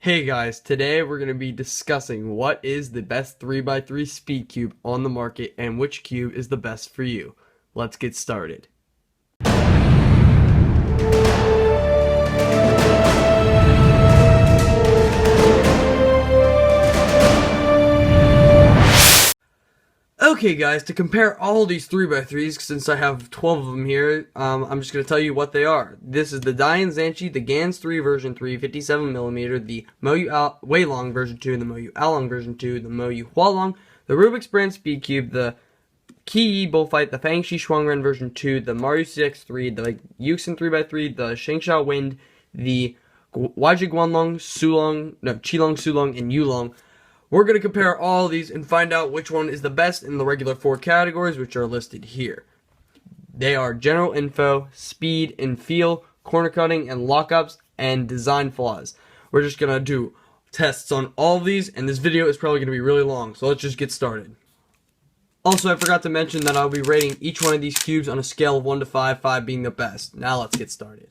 Hey guys, today we're going to be discussing what is the best 3x3 speed cube on the market and which cube is the best for you. Let's get started. Okay guys, to compare all these 3x3s, since I have 12 of them here, I'm just going to tell you what they are. This is the Dian Zanchi, the Gans 3 version 3, 57mm, the Moyu Weilong version 2, the Moyu Along version 2, the Moyu Hualong, the Rubik's brand speed cube, the Cubey Bullfight, the Fangxi Shuangren version 2, the Mario CX3, the Yuxin 3x3, the Shengsha Wind, the Wajig Guanlong, Qilong, Sulong, and Yulong. We're going to compare all of these and find out which one is the best in the regular 4 categories, which are listed here. They are general info, speed and feel, corner cutting and lockups, and design flaws. We're just going to do tests on all of these, and this video is probably going to be really long, so let's just get started. Also, I forgot to mention that I'll be rating each one of these cubes on a scale of 1 to 5, 5 being the best. Now let's get started.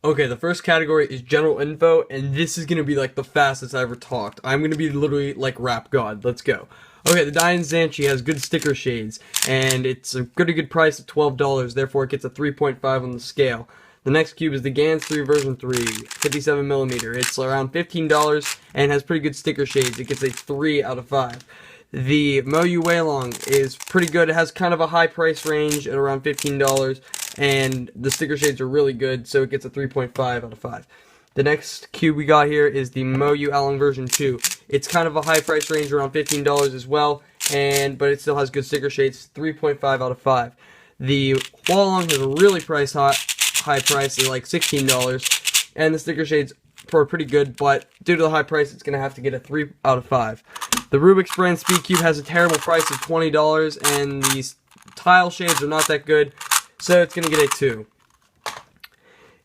Okay, the first category is general info, and this is going to be like the fastest I ever talked. I'm going to be literally like rap god. Let's go. Okay, the Dian Zanchi has good sticker shades, and it's a pretty good price at $12, therefore it gets a 3.5 on the scale. The next cube is the Gans 3 version 3, 57mm. It's around $15 and has pretty good sticker shades. It gets a 3 out of 5. The Moyu Weilong is pretty good. It has kind of a high price range at around $15, and the sticker shades are really good, so it gets a 3.5 out of 5. The next cube we got here is the Moyu Along version 2. It's kind of a high price range, around $15 as well, but it still has good sticker shades, 3.5 out of 5. The Hualong has a really high price at like $16, and the sticker shades are pretty good, but due to the high price, it's going to have to get a 3 out of 5. The Rubik's brand speed cube has a terrible price of $20, and these tile shades are not that good, so it's going to get a 2.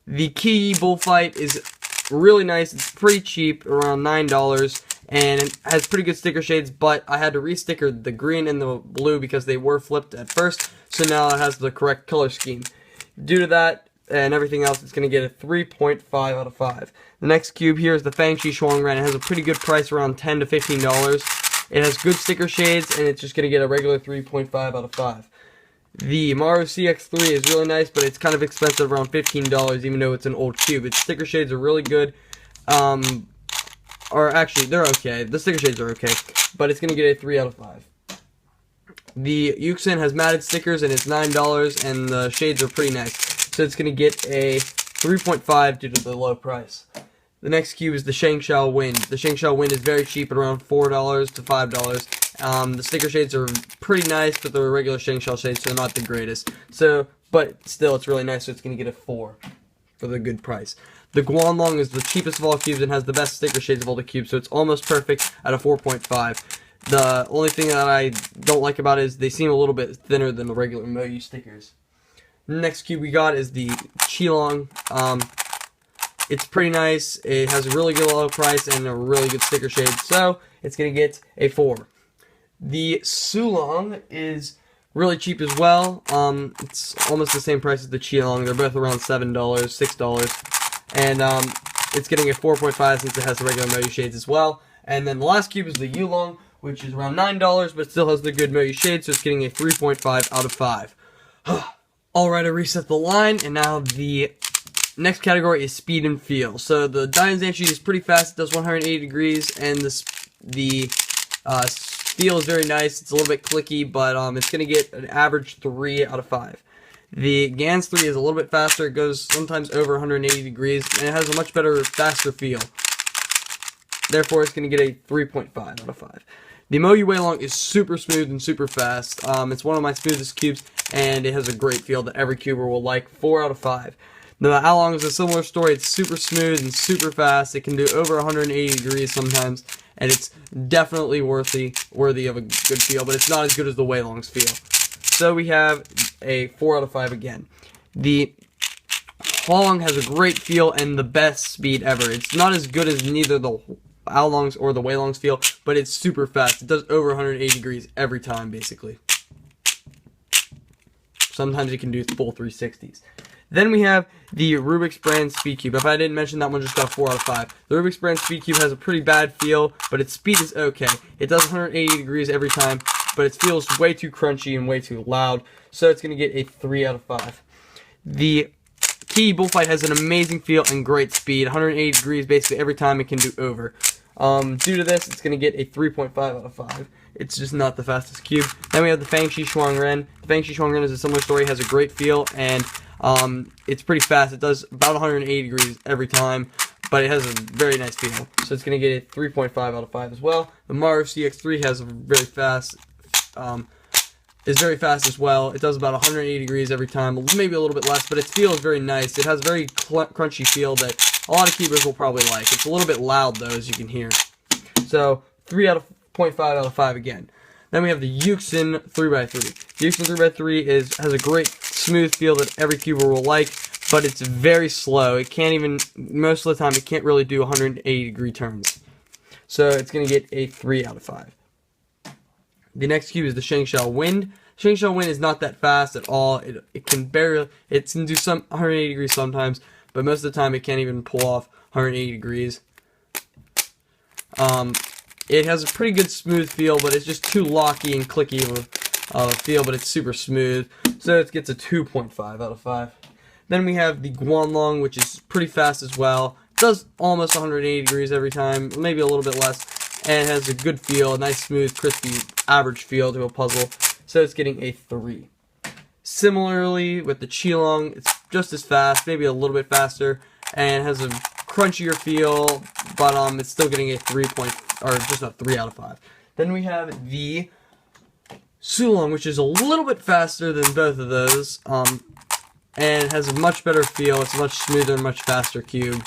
The Cubey Bullfight is really nice. It's pretty cheap, around $9, and it has pretty good sticker shades, but I had to re-sticker the green and the blue because they were flipped at first, so now it has the correct color scheme. Due to that and everything else, it's going to get a 3.5 out of 5. The next cube here is the Fangxi Shuangren. It has a pretty good price, around $10 to $15. It has good sticker shades, and it's just going to get a regular 3.5 out of 5. The Mario CX3 is really nice, but it's kind of expensive, around $15, even though it's an old cube. Its sticker shades are really good. Or actually, they're okay. The sticker shades are okay, but it's going to get a 3 out of 5. The Yuxin has matted stickers, and it's $9, and the shades are pretty nice. So it's going to get a 3.5 due to the low price. The next cube is the Shengsha Wind. The Shengsha Wind is very cheap at around $4 to $5. The sticker shades are pretty nice, but they're regular Shengsha shades, so they're not the greatest. But still, it's really nice, so it's going to get a 4 for the good price. The Guanlong is the cheapest of all cubes and has the best sticker shades of all the cubes, so it's almost perfect at a 4.5. The only thing that I don't like about it is they seem a little bit thinner than the regular Moyu stickers. The next cube we got is the Qilong. It's pretty nice. It has a really good low price and a really good sticker shade, so it's going to get a 4. The Sulong is really cheap as well. It's almost the same price as the Qilong. They're both around $7, $6, and it's getting a 4.5 since it has the regular Moyu shades as well. And then the last cube is the Yulong, which is around $9, but still has the good Moyu shades, so it's getting a 3.5 out of 5. Alright, I reset the line, and now the next category is speed and feel. So the Dian Zanchi is pretty fast. It does 180 degrees, and the feel is very nice. It's a little bit clicky, but it's going to get an average 3 out of 5. The Gans 3 is a little bit faster. It goes sometimes over 180 degrees, and it has a much better, faster feel. Therefore, it's going to get a 3.5 out of 5. The Moyu Weilong is super smooth and super fast. It's one of my smoothest cubes, and it has a great feel that every cuber will like. 4 out of 5. The Along is a similar story. It's super smooth and super fast. It can do over 180 degrees sometimes, and it's definitely worthy of a good feel, but it's not as good as the Weilong's feel. So we have a 4 out of 5 again. The Hualong has a great feel and the best speed ever. It's not as good as neither the Along's or the Weilong's feel, but it's super fast. It does over 180 degrees every time, basically. Sometimes you can do full 360s. Then we have the Rubik's brand Speed Cube. If I didn't mention that one, just got 4 out of 5. The Rubik's brand Speed Cube has a pretty bad feel, but its speed is okay. It does 180 degrees every time, but it feels way too crunchy and way too loud, so it's going to get a 3 out of 5. The Cubey Bullfight has an amazing feel and great speed, 180 degrees basically every time it can do over. Due to this, it's going to get a 3.5 out of 5. It's just not the fastest cube. Then we have the Fangshi Shuangren. The Fangshi Shuangren is a similar story, has a great feel, and it's pretty fast. It does about 180 degrees every time, but it has a very nice feel. So it's going to get a 3.5 out of 5 as well. The Mario CX3 has a very fast, is very fast as well. It does about 180 degrees every time, maybe a little bit less, but its feel is very nice. It has a very crunchy feel that a lot of cubers will probably like. It's a little bit loud though, as you can hear. So 3.5 out of 5 again. Then we have the Yuxin 3x3. The Yuxin 3x3 has a great smooth feel that every cuber will like, but it's very slow. It can't even, most of the time, it can't really do 180 degree turns. So it's going to get a 3 out of 5. The next cube is the Shengshao Wind. Shengshao Wind is not that fast at all. It can do some 180 degrees sometimes, but most of the time it can't even pull off 180 degrees. It has a pretty good smooth feel, but it's just too locky and clicky of a feel, but it's super smooth. So it gets a 2.5 out of 5. Then we have the Guanlong, which is pretty fast as well. It does almost 180 degrees every time, maybe a little bit less, and it has a good feel, a nice, smooth, crispy, average feel to a puzzle. So it's getting a 3. Similarly, with the Qilong, it's just as fast, maybe a little bit faster, and has a crunchier feel, but it's still getting a 3 out of 5. Then we have the Sulong, which is a little bit faster than both of those, and has a much better feel. It's a much smoother, much faster cube.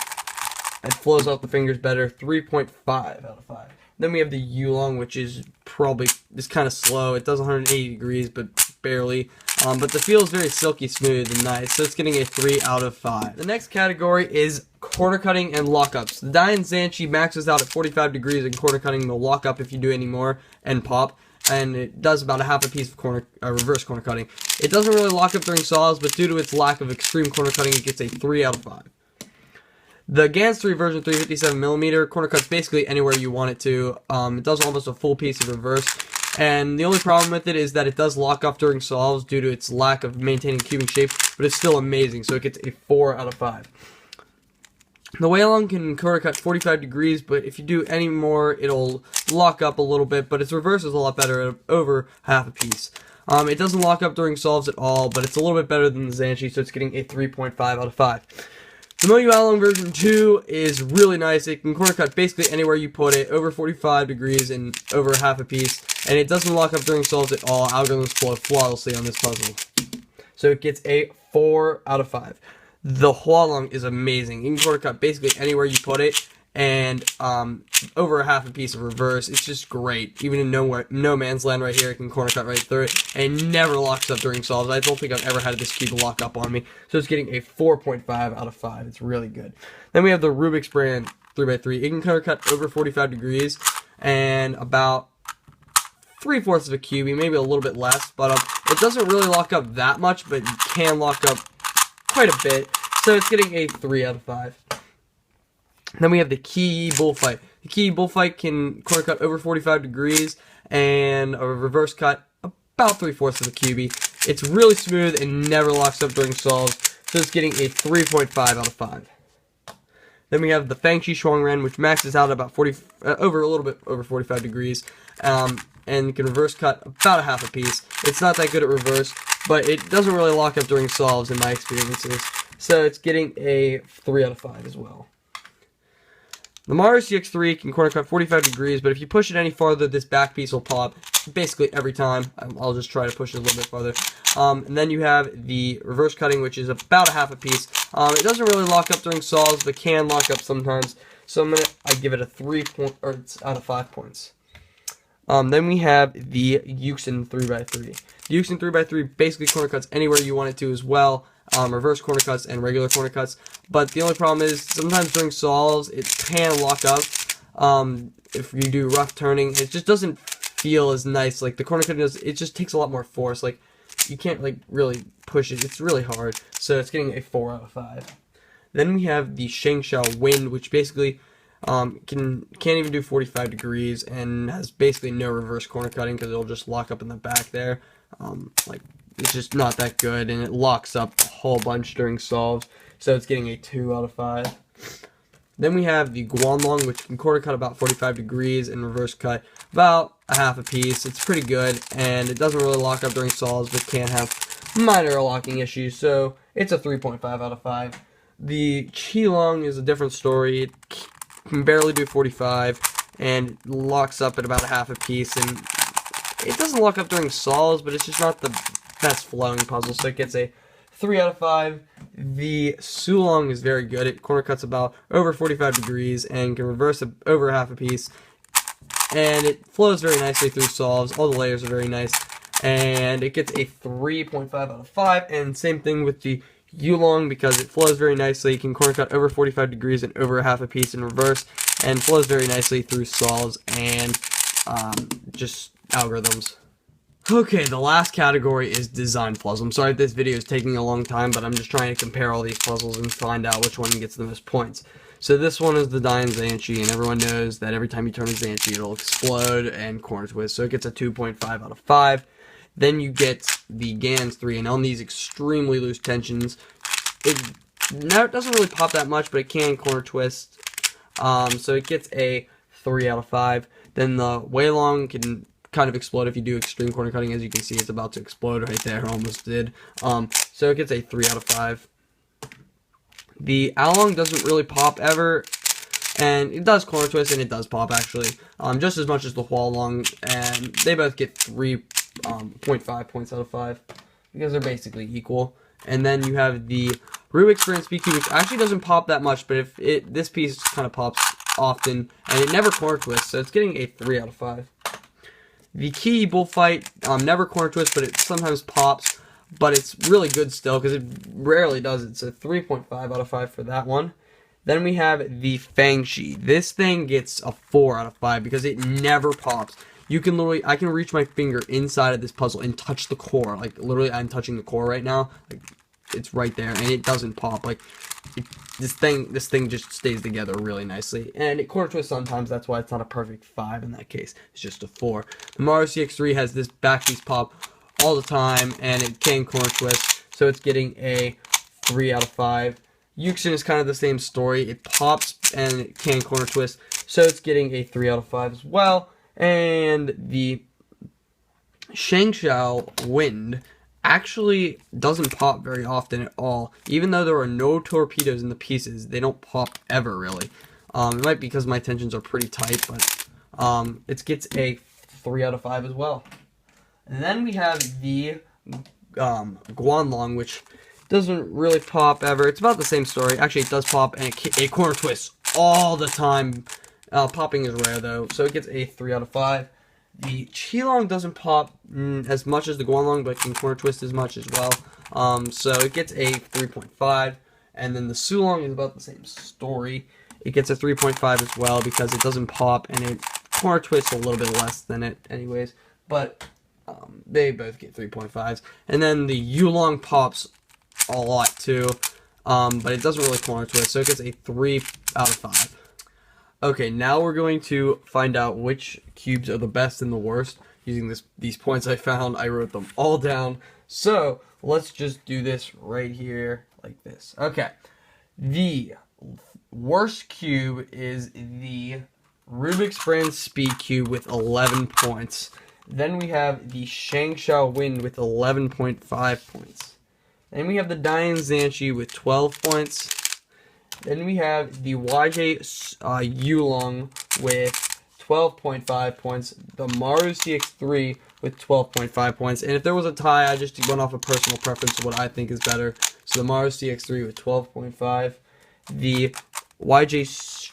It flows off the fingers better. 3.5 out of 5. Then we have the Yulong, which is kind of slow. It does 180 degrees, but barely. But the feel is very silky smooth and nice, so it's getting a 3 out of 5. The next category is corner cutting and lockups. The Dayan Zanchi maxes out at 45 degrees in corner cutting. Will lock up if you do any more and pop. And it does about a half a piece of reverse corner cutting. It doesn't really lock up during saws, but due to its lack of extreme corner cutting, it gets a 3 out of 5. The GANS 3 version 357mm corner cuts basically anywhere you want it to. It does almost a full piece of reverse. And the only problem with it is that it does lock up during solves due to its lack of maintaining cubing shape, but it's still amazing, so it gets a 4 out of 5. The Weilong can corner cut 45 degrees, but if you do any more, it'll lock up a little bit, but its reverse is a lot better at over half a piece. It doesn't lock up during solves at all, but it's a little bit better than the Zanchi, so it's getting a 3.5 out of 5. The Moyu Weilong version 2 is really nice. It can corner cut basically anywhere you put it, over 45 degrees and over half a piece, and it doesn't lock up during solves at all. Algorithms flow flawlessly on this puzzle. So it gets a 4 out of 5. The Hualong is amazing. You can corner cut basically anywhere you put it, and over half a piece of reverse. It's just great. Even in no man's land right here, it can corner cut right through it, and it never locks up during solves. I don't think I've ever had this cube lock up on me. So it's getting a 4.5 out of 5. It's really good. Then we have the Rubik's brand 3x3. It can corner cut over 45 degrees and about 3/4 of a cubey, maybe a little bit less, but it doesn't really lock up that much, but it can lock up quite a bit. So it's getting a 3 out of 5. Then we have the Cubey Bullfight. The Cubey Bullfight can corner cut over 45 degrees and a reverse cut about 3/4 of a cubey. It's really smooth and never locks up during solves, so it's getting a 3.5 out of 5. Then we have the Fangshi Shuangren, which maxes out about a little bit over 45 degrees, and can reverse cut about a half a piece. It's not that good at reverse, but it doesn't really lock up during solves in my experiences, so it's getting a 3 out of 5 as well. The Mario CX3 can corner cut 45 degrees, but if you push it any farther, this back piece will pop basically every time. I'll just try to push it a little bit farther. And then you have the reverse cutting, which is about a half a piece. It doesn't really lock up during solves, but can lock up sometimes. So I give it a 3 out of 5 points. Then we have the Yuxin 3x3. The Yuxin 3x3 basically corner cuts anywhere you want it to as well. Reverse corner cuts and regular corner cuts, but the only problem is sometimes during solves it can lock up. If you do rough turning, it just doesn't feel as nice. Like the corner cutting does, it just takes a lot more force. Like you can't like really push it. It's really hard. So it's getting a 4 out of 5. Then we have the Shangshao Wind, which basically can't even do 45 degrees and has basically no reverse corner cutting because it'll just lock up in the back there. Like it's just not that good, and it locks up a whole bunch during solves. So it's getting a 2 out of 5. Then we have the Guanlong, which can quarter cut about 45 degrees and reverse cut about a half a piece. It's pretty good, and it doesn't really lock up during solves, but can have minor locking issues, so it's a 3.5 out of 5. The Qilong is a different story. It can barely do 45, and locks up at about a half a piece, and it doesn't lock up during solves, but it's just not the best flowing puzzle, so it gets a 3 out of 5. The Sulong is very good. It corner cuts about over 45 degrees and can reverse over half a piece. And it flows very nicely through solves. All the layers are very nice. And it gets a 3.5 out of 5. And same thing with the Yulong, because it flows very nicely. It can corner cut over 45 degrees and over half a piece in reverse. And flows very nicely through solves and just algorithms. Okay, the last category is design puzzles. I'm sorry if this video is taking a long time, but I'm just trying to compare all these puzzles and find out which one gets the most points. So this one is the Dying Zanchi, and everyone knows that every time you turn a Zanchi, it'll explode and corner twist. So it gets a 2.5 out of 5. Then you get the Gans 3, and on these extremely loose tensions, it doesn't really pop that much, but it can corner twist. So it gets a 3 out of 5. Then the Weilong can kind of explode if you do extreme corner cutting. As you can see, it's about to explode right there. Almost did. So it gets a 3 out of 5. The Along doesn't really pop ever, and it does corner twist, and it does pop actually, just as much as the Hualong, and they both get 3.5 points out of 5 because they're basically equal. And then you have the Rubik's Sprint Speed Cube, which actually doesn't pop that much, but this piece kind of pops often, and it never corner twists, so it's getting a 3 out of 5. The Key Bullfight never corner twists, but it sometimes pops, but it's really good still because it rarely does. It's a 3.5 out of 5 for that one. Then we have the Fangshi. This thing gets a 4 out of 5 because it never pops. You can literally, I can reach my finger inside of this puzzle and touch the core. Like literally, I'm touching the core right now. Like it's right there, and it doesn't pop. Like this thing just stays together really nicely, and it corner twists sometimes. That's why it's not a perfect 5 in that case. It's just a 4. The Mario CX3 has this back piece pop all the time, and it can corner twist, so it's getting a 3 out of 5. Yuxin is kind of the same story. It pops and it can corner twist, so it's getting a 3 out of 5 as well. And the Shangshao Wind actually doesn't pop very often at all. Even though there are no torpedoes in the pieces, they don't pop ever really. It might be because my tensions are pretty tight, but it gets a 3 out of 5 as well. And then we have the Guanlong, which doesn't really pop ever. It's about the same story. Actually, it does pop, and it corner twists all the time. Popping is rare, though, so it gets a 3 out of 5. The Qilong doesn't pop as much as the Guanlong, but can corner twist as much as well. So it gets a 3.5. And then the Sulong is about the same story. It gets a 3.5 as well because it doesn't pop, and it corner twists a little bit less than it anyways. But they both get 3.5s. And then the Yulong pops a lot too, but it doesn't really corner twist, so it gets a 3 out of 5. Okay, now we're going to find out which cubes are the best and the worst. Using these points I found, I wrote them all down. So let's just do this right here like this. Okay, the worst cube is the Rubik's Sprint Speed Cube with 11 points. Then we have the Shangshao Wind with 11.5 points. Then we have the Dying Zanchi with 12 points. Then we have the YJ Yulong with 12.5 points. The Maru CX3 with 12.5 points. And if there was a tie, I just went off a personal preference of what I think is better. So the Maru CX3 with 12.5. The YJ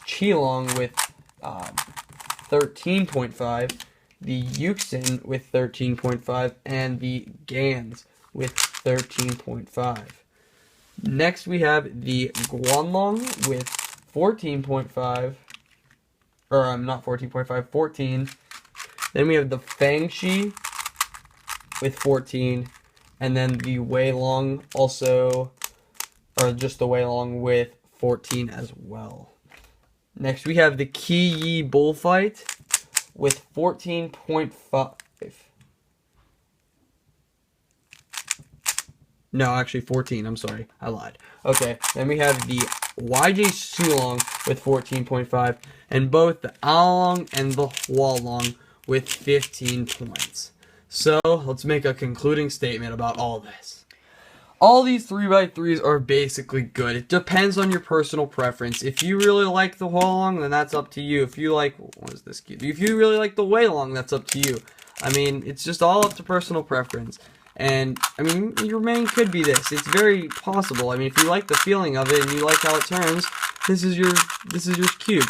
Qilong with 13.5. The Yuxin with 13.5. And the Gans with 13.5. Next we have the Guanlong with 14.5, or not 14.5, 14. Then we have the Fangshi with 14, And then the way long also, or just the way long with 14 as well. Next we have the Cubey bullfight with 14.5. No, actually 14. I'm sorry. I lied. Okay, then we have the YJ Sulong with 14.5, and both the Along and the Hualong with 15 points. So, let's make a concluding statement about all this. All these 3x3s are basically good. It depends on your personal preference. If you really like the Hualong, then that's up to you. If you like, what is this cute? If you really like the Wailong, that's up to you. I mean, it's just all up to personal preference. And, I mean, your main could be this. It's very possible. I mean, if you like the feeling of it and you like how it turns, this is your cube.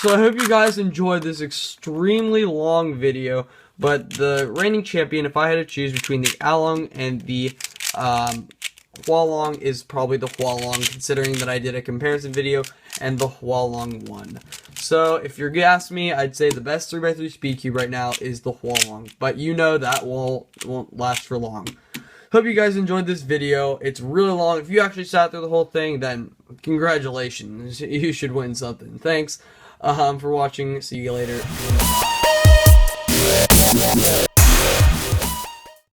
So I hope you guys enjoyed this extremely long video. But the reigning champion, if I had to choose between the Along and the Hualong, is probably the Hualong, considering that I did a comparison video and the Hualong won. So, if you're gonna ask me, I'd say the best 3x3 speed cube right now is the Hualong. But you know that won't last for long. Hope you guys enjoyed this video. It's really long. If you actually sat through the whole thing, then congratulations. You should win something. Thanks for watching. See you later.